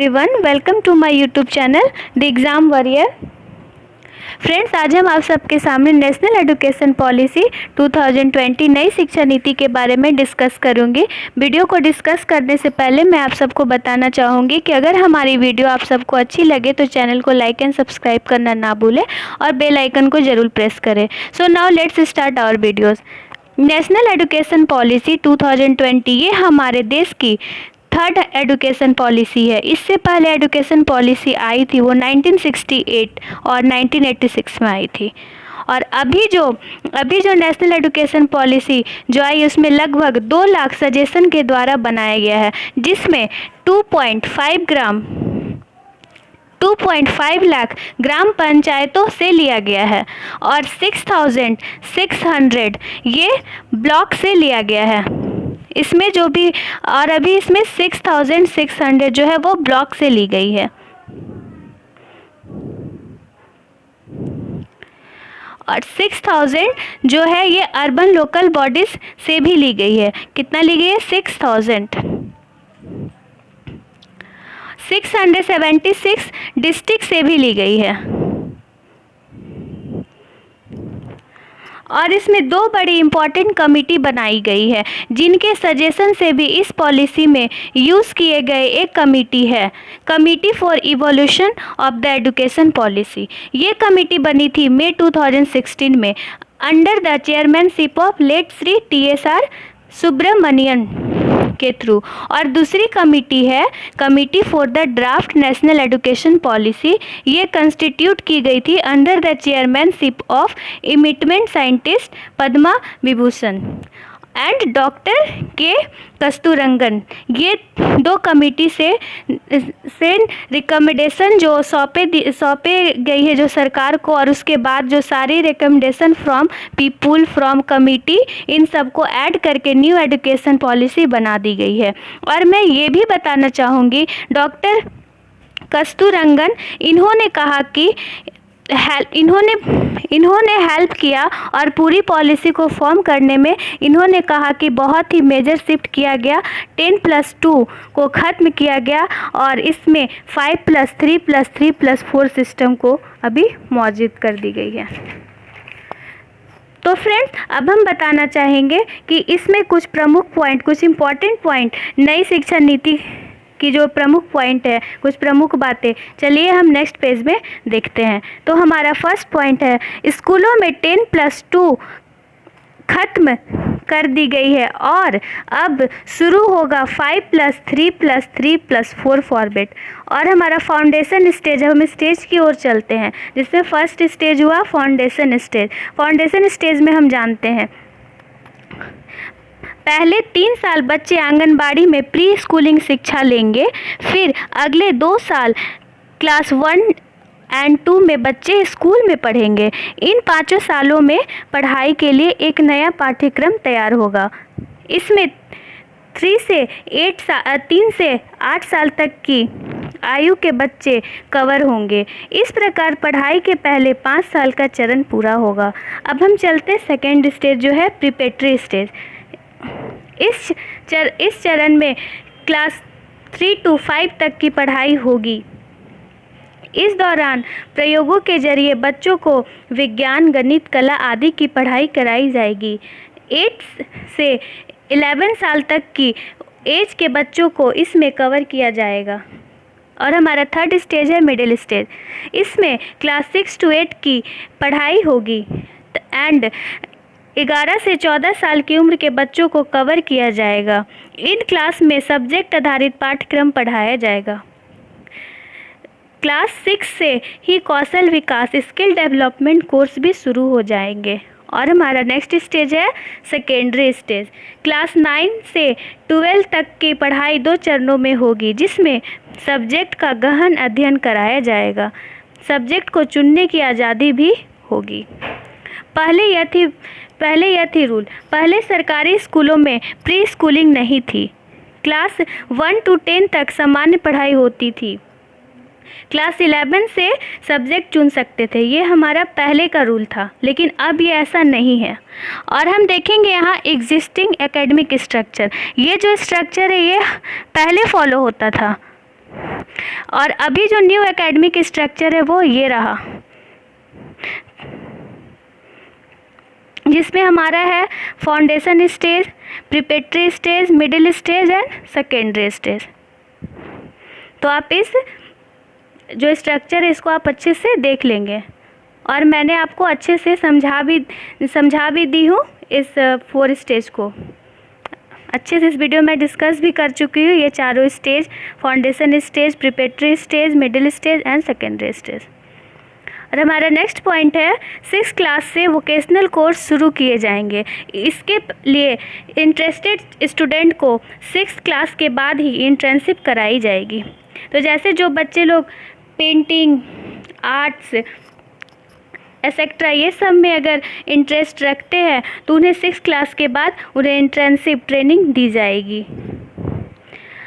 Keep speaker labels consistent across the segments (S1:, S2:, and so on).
S1: Everyone, welcome to my YouTube channel the exam warrior. Friends, आज हम आप सबके सामने नेशनल एजुकेशन पॉलिसी 2020 नई शिक्षा नीति के बारे में डिस्कस करूंगी। वीडियो को डिस्कस करने से पहले मैं आप सबको बताना चाहूँगी कि अगर हमारी वीडियो आप सबको अच्छी लगे तो चैनल को लाइक एंड सब्सक्राइब करना ना भूलें और बेल आइकन को ज़रूर प्रेस करें। So now let's start our videos. National education policy 2020 ये हमारे देश की थर्ड एजुकेशन पॉलिसी है। इससे पहले एजुकेशन पॉलिसी आई थी वो 1968 और 1986 में आई थी। और अभी जो नेशनल एजुकेशन पॉलिसी जो आई उसमें लगभग 2 लाख सजेशन के द्वारा बनाया गया है, जिसमें 2.5 लाख ग्राम पंचायतों से लिया गया है और 6,600 ये ब्लॉक से लिया गया है। इसमें जो भी और अभी इसमें 6,600 जो है वो ब्लॉक से ली गई है और 6,000 जो है ये अर्बन लोकल बॉडीज से भी ली गई है। कितना ली गई है? 676 डिस्ट्रिक्ट से भी ली गई है। और इसमें 2 बड़ी इम्पॉर्टेंट कमेटी बनाई गई है, जिनके सजेशन से भी इस पॉलिसी में यूज़ किए गए एक कमेटी है, committee for evolution of the education policy. ये कमेटी बनी थी मई 2016 में under the chairmanship of late Shri TSR Subramanian के थ्रू। और दूसरी कमेटी है committee for the draft national education policy. ये कंस्टिट्यूट की गई थी under the chairmanship of eminent scientist Padma Vibhushan and doctor K Kasturirangan. ये 2 कमेटी से रिकमेंडेशन जो सौंपे गई है जो सरकार को, और उसके बाद जो सारी recommendation from people from committee इन सब को ऐड करके न्यू एजुकेशन पॉलिसी बना दी गई है। और मैं ये भी बताना चाहूँगी, डॉक्टर कस्तूरंगन इन्होंने कहा कि इन्होंने हेल्प किया और पूरी पॉलिसी को फॉर्म करने में इन्होंने कहा कि बहुत ही मेजर शिफ्ट किया गया। 10+2 को ख़त्म किया गया और इसमें 5+3+3+4 सिस्टम को अभी मौजूद कर दी गई है। तो फ्रेंड्स, अब हम बताना चाहेंगे कि इसमें कुछ प्रमुख पॉइंट, कुछ इम्पॉर्टेंट पॉइंट नई शिक्षा नीति की जो प्रमुख पॉइंट है, कुछ प्रमुख बातें, चलिए हम नेक्स्ट पेज में देखते हैं। तो हमारा फर्स्ट पॉइंट है, स्कूलों में 10+2 खत्म कर दी गई है और अब शुरू होगा 5+3+3+4 फॉर्मेट। और हमारा फाउंडेशन स्टेज, हम स्टेज की ओर चलते हैं, जिसमें फर्स्ट स्टेज हुआ फाउंडेशन स्टेज। फाउंडेशन स्टेज में हम जानते हैं पहले 3 साल बच्चे आंगनबाड़ी में प्री स्कूलिंग शिक्षा लेंगे, फिर अगले 2 साल क्लास 1 और 2 में बच्चे स्कूल में पढ़ेंगे। इन 5 सालों में पढ़ाई के लिए एक नया पाठ्यक्रम तैयार होगा। इसमें 3 से 8 साल तक की आयु के बच्चे कवर होंगे। इस प्रकार पढ़ाई के पहले 5 साल का चरण पूरा होगा। अब हम चलते सेकेंड स्टेज जो है प्रिपरेटरी स्टेज। इस चरण में क्लास 3 to 5 तक की पढ़ाई होगी। इस दौरान प्रयोगों के जरिए बच्चों को विज्ञान, गणित, कला आदि की पढ़ाई कराई जाएगी। 8 से 11 साल तक की एज के बच्चों को इसमें कवर किया जाएगा। और हमारा थर्ड स्टेज है मिडिल स्टेज। इसमें क्लास 6 to 8 की पढ़ाई होगी एंड 11 से 14 साल की उम्र के बच्चों को कवर किया जाएगा। इन क्लास में सब्जेक्ट आधारित पाठ्यक्रम पढ़ाया जाएगा। क्लास 6 से ही कौशल विकास, स्किल डेवलपमेंट कोर्स भी शुरू हो जाएंगे। और हमारा नेक्स्ट स्टेज है सेकेंडरी स्टेज। क्लास 9 से 12 तक की पढ़ाई 2 चरणों में होगी, जिसमें सब्जेक्ट का गहन अध्ययन कराया जाएगा। सब्जेक्ट को चुनने की आज़ादी भी होगी। पहले यह थी रूल। पहले सरकारी स्कूलों में प्री स्कूलिंग नहीं थी। क्लास 1 to 10 तक सामान्य पढ़ाई होती थी। क्लास 11 से सब्जेक्ट चुन सकते थे। ये हमारा पहले का रूल था, लेकिन अब ये ऐसा नहीं है। और हम देखेंगे यहाँ एग्जिस्टिंग एकेडमिक स्ट्रक्चर। ये जो स्ट्रक्चर है ये पहले फॉलो होता था। और अभी जो न्यू एकेडमिक स्ट्रक्चर है वो ये रहा, जिसमें हमारा है foundation stage, preparatory stage, middle stage and secondary stage. तो आप इस जो स्ट्रक्चर है इसको आप अच्छे से देख लेंगे, और मैंने आपको अच्छे से समझा भी दी हूँ इस 4 स्टेज को। अच्छे से इस वीडियो में डिस्कस भी कर चुकी हूँ ये चारों stage, foundation stage, preparatory stage, middle stage and secondary stage. और हमारा नेक्स्ट पॉइंट है 6th क्लास से वोकेशनल कोर्स शुरू किए जाएंगे। इसके लिए इंटरेस्टेड स्टूडेंट को 6th क्लास के बाद ही इंटर्नशिप कराई जाएगी। तो जैसे जो बच्चे लोग पेंटिंग, आर्ट्स एक्सेट्रा ये सब में अगर इंटरेस्ट रखते हैं तो उन्हें 6th क्लास के बाद उन्हें इंटर्नशिप ट्रेनिंग दी जाएगी।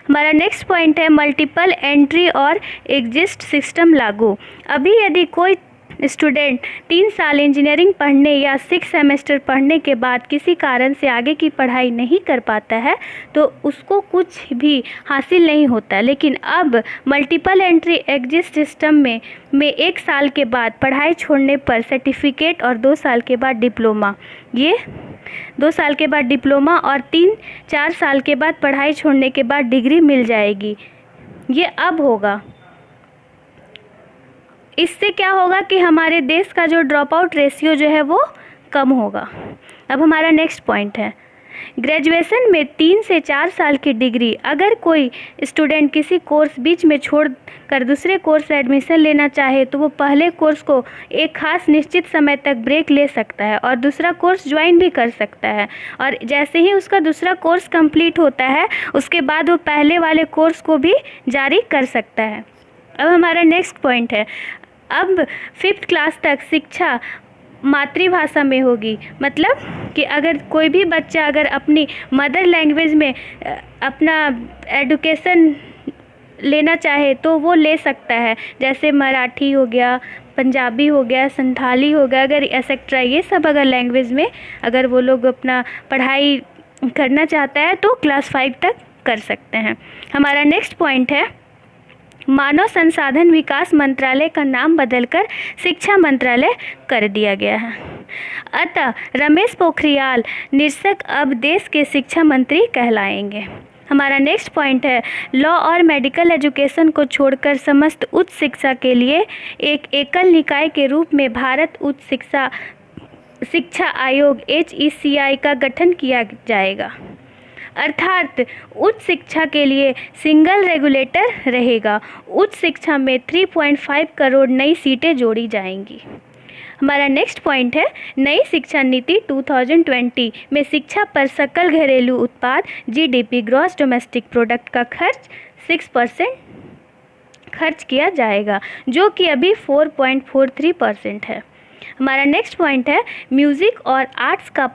S1: हमारा नेक्स्ट पॉइंट है मल्टीपल एंट्री और एग्जिट सिस्टम लागू। अभी यदि कोई स्टूडेंट 3 साल इंजीनियरिंग पढ़ने या 6 सेमेस्टर पढ़ने के बाद किसी कारण से आगे की पढ़ाई नहीं कर पाता है तो उसको कुछ भी हासिल नहीं होता। लेकिन अब मल्टीपल एंट्री एग्जिट सिस्टम में 1 साल के बाद पढ़ाई छोड़ने पर सर्टिफिकेट और 2 साल के बाद डिप्लोमा, ये 2 साल के बाद डिप्लोमा और 3-4 साल के बाद पढ़ाई छोड़ने के बाद डिग्री मिल जाएगी। ये अब होगा। इससे क्या होगा कि हमारे देश का जो ड्रॉप आउट रेशियो जो है वो कम होगा। अब हमारा नेक्स्ट पॉइंट है ग्रेजुएशन में 3 से 4 साल की डिग्री। अगर कोई स्टूडेंट किसी कोर्स बीच में छोड़ कर दूसरे कोर्स में एडमिशन लेना चाहे तो वो पहले कोर्स को एक खास निश्चित समय तक ब्रेक ले सकता है और दूसरा कोर्स ज्वाइन भी कर सकता है, और जैसे ही उसका दूसरा कोर्स कंप्लीट होता है उसके बाद वो पहले वाले कोर्स को भी जारी कर सकता है। अब हमारा नेक्स्ट पॉइंट है अब 5th क्लास तक शिक्षा मातृभाषा में होगी। मतलब कि अगर कोई भी बच्चा अगर अपनी मदर लैंग्वेज में अपना एडुकेशन लेना चाहे तो वो ले सकता है, जैसे मराठी हो गया, पंजाबी हो गया, संथाली हो गया, अगर एक्सेट्रा ये सब अगर लैंग्वेज में अगर वो लोग अपना पढ़ाई करना चाहता है तो क्लास 5 तक कर सकते हैं। हमारा नेक्स्ट पॉइंट है मानव संसाधन विकास मंत्रालय का नाम बदलकर शिक्षा मंत्रालय कर दिया गया है। अतः रमेश पोखरियाल निशंक अब देश के शिक्षा मंत्री कहलाएंगे। हमारा नेक्स्ट पॉइंट है लॉ और मेडिकल एजुकेशन को छोड़कर समस्त उच्च शिक्षा के लिए एक एकल निकाय के रूप में भारत उच्च शिक्षा आयोग HECI का गठन किया जाएगा। अर्थात उच्च शिक्षा के लिए सिंगल रेगुलेटर रहेगा। उच्च शिक्षा में 3.5 करोड़ नई सीटें जोड़ी जाएंगी। हमारा नेक्स्ट पॉइंट है नई शिक्षा नीति 2020 में शिक्षा पर सकल घरेलू उत्पाद GDP ग्रॉस डोमेस्टिक प्रोडक्ट का खर्च 6% खर्च किया जाएगा, जो कि अभी 4.43% है। हमारा नेक्स्ट पॉइंट है म्यूज़िक और आर्ट्स का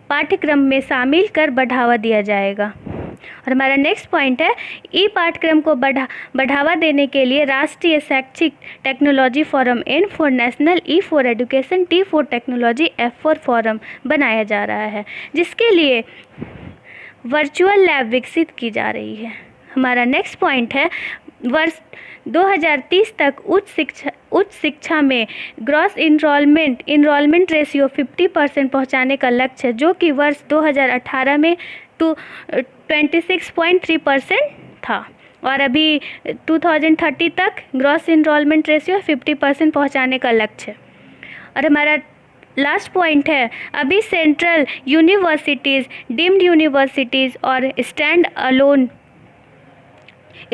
S1: पाठ्यक्रम में शामिल कर बढ़ावा दिया जाएगा। और हमारा नेक्स्ट पॉइंट है ई पाठ्यक्रम को बढ़ावा देने के लिए राष्ट्रीय शैक्षिक technology forum N4 national E for education, T for technology, F for forum बनाया जा रहा है, जिसके लिए वर्चुअल लैब विकसित की जा रही है। हमारा नेक्स्ट पॉइंट है वर्ष 2030 तक उच्च शिक्षा में ग्रॉस इनरोलमेंट रेशियो 50% पहुंचाने का लक्ष्य है, जो कि वर्ष 2018 में 26.3% था, और अभी 2030 तक ग्रॉस इनरोलमेंट रेशियो 50% पहुंचाने का लक्ष्य है। और हमारा लास्ट पॉइंट है अभी सेंट्रल यूनिवर्सिटीज़, डीम्ड यूनिवर्सिटीज़ और स्टैंड अलोन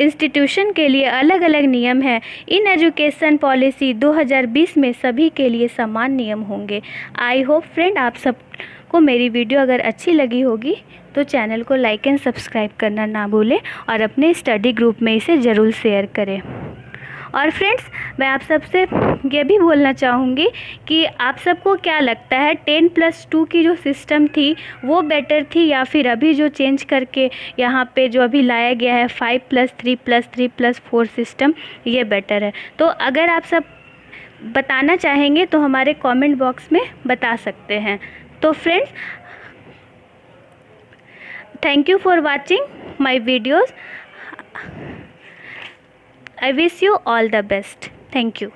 S1: इंस्टीट्यूशन के लिए अलग अलग नियम हैं। इन एजुकेशन पॉलिसी 2020 में सभी के लिए समान नियम होंगे। आई होप फ्रेंड आप सबको मेरी वीडियो अगर अच्छी लगी होगी तो चैनल को लाइक एंड सब्सक्राइब करना ना भूलें और अपने स्टडी ग्रुप में इसे ज़रूर शेयर करें। और फ्रेंड्स मैं आप सबसे ये भी बोलना चाहूँगी कि आप सबको क्या लगता है 10+2 की जो सिस्टम थी वो बेटर थी या फिर अभी जो चेंज करके यहाँ पे जो अभी लाया गया है 5+3+3+4 सिस्टम ये बेटर है। तो अगर आप सब बताना चाहेंगे तो हमारे कमेंट बॉक्स में बता सकते हैं। तो friends thank you for watching my videos. I wish you all the best. Thank you.